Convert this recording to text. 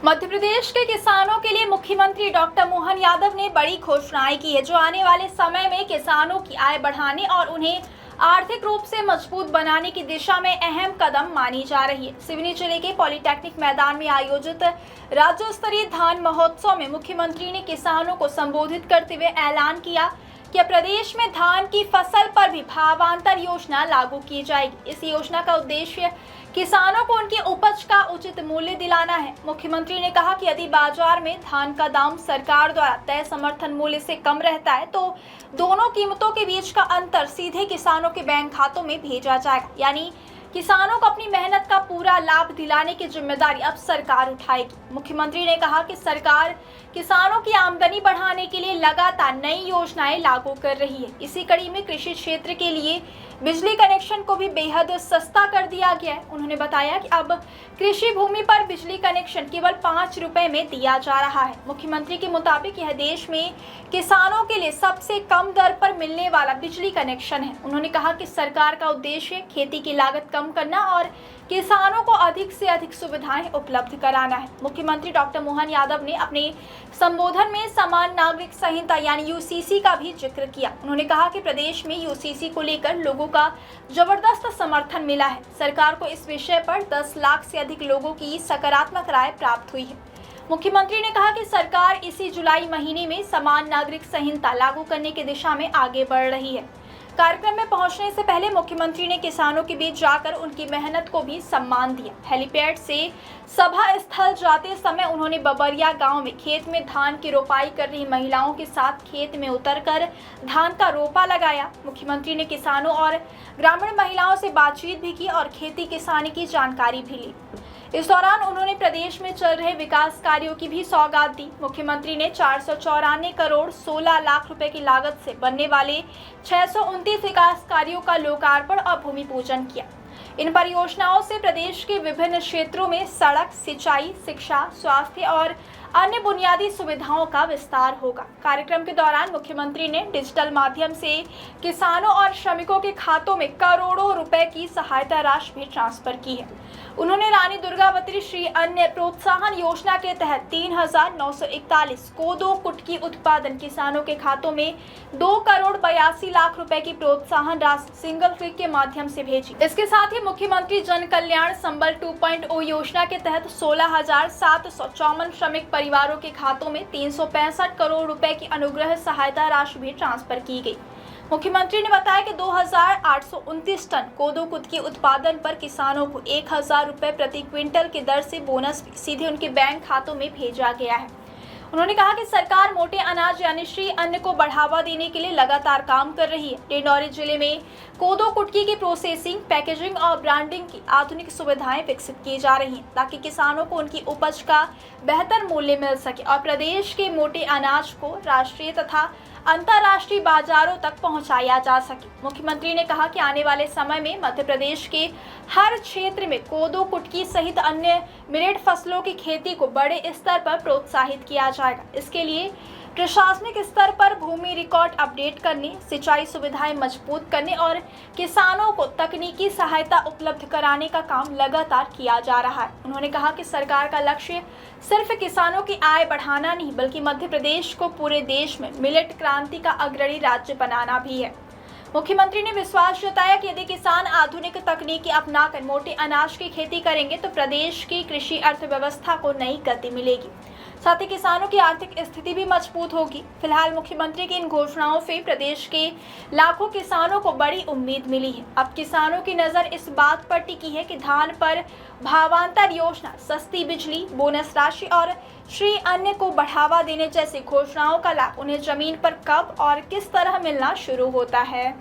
मध्य प्रदेश के किसानों के लिए मुख्यमंत्री डॉक्टर मोहन यादव ने बड़ी घोषणाएं की है, जो आने वाले समय में किसानों की आय बढ़ाने और उन्हें आर्थिक रूप से मजबूत बनाने की दिशा में अहम कदम मानी जा रही है। सिवनी जिले के पॉलिटेक्निक मैदान में आयोजित राज्य स्तरीय धान महोत्सव में मुख्यमंत्री ने किसानों को संबोधित करते हुए ऐलान किया कि प्रदेश में धान की फसल पर भी भावांतर योजना लागू की जाएगी। इस योजना का उद्देश्य किसानों को उनकी उपज का उचित मूल्य दिलाना है। मुख्यमंत्री ने कहा कि यदि बाजार में धान का दाम सरकार द्वारा तय समर्थन मूल्य से कम रहता है तो दोनों कीमतों के बीच का अंतर सीधे किसानों के बैंक खातों में भेजा जाएगा, यानी किसानों को अपनी मेहनत का पूरा लाभ दिलाने की जिम्मेदारी अब सरकार उठाएगी। मुख्यमंत्री ने कहा कि सरकार किसानों की आमदनी बढ़ाने के लिए लगातार नई योजनाएं लागू कर रही है। इसी कड़ी में कृषि क्षेत्र के लिए बिजली कनेक्शन को भी बेहद सस्ता कर दिया गया है। उन्होंने बताया कि अब कृषि भूमि पर बिजली कनेक्शन केवल 5 रुपए में दिया जा रहा है। मुख्यमंत्री के मुताबिक यह देश में किसानों के लिए सबसे कम दर पर मिलने वाला बिजली कनेक्शन है। उन्होंने कहा कि सरकार का उद्देश्य खेती की लागत कम करना और किसानों को अधिक से अधिक सुविधाएं उपलब्ध कराना है। मुख्यमंत्री डॉक्टर मोहन यादव ने अपने संबोधन में समान नागरिक संहिता यानी यूसीसी का भी जिक्र किया। उन्होंने कहा कि प्रदेश में यूसीसी को लेकर लोगों का जबरदस्त समर्थन मिला है। सरकार को इस विषय पर 10 लाख से अधिक लोगों की सकारात्मक राय प्राप्त हुई है। मुख्यमंत्री ने कहा कि सरकार इसी जुलाई महीने में समान नागरिक संहिता लागू करने की दिशा में आगे बढ़ रही है। कार्यक्रम में पहुंचने से पहले मुख्यमंत्री ने किसानों के बीच जाकर उनकी मेहनत को भी सम्मान दिया। हेलीपैड से सभा स्थल जाते समय उन्होंने बबरिया गांव में खेत में धान की रोपाई कर रही महिलाओं के साथ खेत में उतरकर धान का रोपा लगाया। मुख्यमंत्री ने किसानों और ग्रामीण महिलाओं से बातचीत भी की और खेती किसानी की जानकारी भी ली। इस दौरान उन्होंने प्रदेश में चल रहे विकास कार्यों की भी सौगात दी। मुख्यमंत्री ने 494 करोड़ 16 लाख रुपए की लागत से बनने वाले 629 विकास कार्यों का लोकार्पण और भूमि पूजन किया। इन परियोजनाओं से प्रदेश के विभिन्न क्षेत्रों में सड़क, सिंचाई, शिक्षा, स्वास्थ्य और अन्य बुनियादी सुविधाओं का विस्तार होगा। कार्यक्रम के दौरान मुख्यमंत्री ने डिजिटल माध्यम से किसानों और श्रमिकों के खातों में करोड़ों रुपए की सहायता राशि भी ट्रांसफर की है। उन्होंने रानी दुर्गावती श्री अन्न प्रोत्साहन योजना के तहत 3,941 कोदो कुटकी उत्पादन किसानों के खातों में 2 करोड़ 82 लाख रुपए की प्रोत्साहन राशि सिंगल क्लिक के माध्यम से भेजी। इसके साथ ही मुख्यमंत्री जन कल्याण संबल 2.0 योजना के तहत 16,754 श्रमिक परिवारों के खातों में 365 करोड़ रुपए की अनुग्रह सहायता राशि भी ट्रांसफर की गई। मुख्यमंत्री ने बताया कि 2,829 टन कोदो कुटकी उत्पादन पर किसानों को 1,000 रुपए प्रति क्विंटल की दर से बोनस सीधे उनके बैंक खातों में भेजा गया है। उन्होंने कहा कि सरकार मोटे अनाज यानी श्री अन्न को बढ़ावा देने के लिए लगातार काम कर रही है। डिंडौरी जिले में कोदो कुटकी की प्रोसेसिंग, पैकेजिंग और ब्रांडिंग की आधुनिक सुविधाएं विकसित की जा रही हैं, ताकि किसानों को उनकी उपज का बेहतर मूल्य मिल सके और प्रदेश के मोटे अनाज को राष्ट्रीय तथा अंतर्राष्ट्रीय बाजारों तक पहुंचाया जा सके। मुख्यमंत्री ने कहा कि आने वाले समय में मध्य प्रदेश के हर क्षेत्र में कोदो कुटकी सहित अन्य मिलेट फसलों की खेती को बड़े स्तर पर प्रोत्साहित किया जाएगा। इसके लिए प्रशासनिक स्तर पर भूमि रिकॉर्ड अपडेट करने, सिंचाई सुविधाएं मजबूत करने और किसानों को तकनीकी सहायता उपलब्ध कराने का काम लगातार किया जा रहा है। उन्होंने कहा कि सरकार का लक्ष्य सिर्फ किसानों की आय बढ़ाना नहीं, बल्कि मध्य प्रदेश को पूरे देश में मिलेट क्रांति का अग्रणी राज्य बनाना भी है। मुख्यमंत्री ने विश्वास जताया कि यदि किसान आधुनिक तकनीकी अपनाकर मोटे अनाज की खेती करेंगे तो प्रदेश की कृषि अर्थव्यवस्था को नई गति मिलेगी, साथ ही किसानों की आर्थिक स्थिति भी मजबूत होगी। फिलहाल मुख्यमंत्री की इन घोषणाओं से प्रदेश के लाखों किसानों को बड़ी उम्मीद मिली है। अब किसानों की नज़र इस बात पर टिकी है कि धान पर भावांतर योजना, सस्ती बिजली, बोनस राशि और श्री अन्न को बढ़ावा देने जैसी घोषणाओं का लाभ उन्हें जमीन पर कब और किस तरह मिलना शुरू होता है।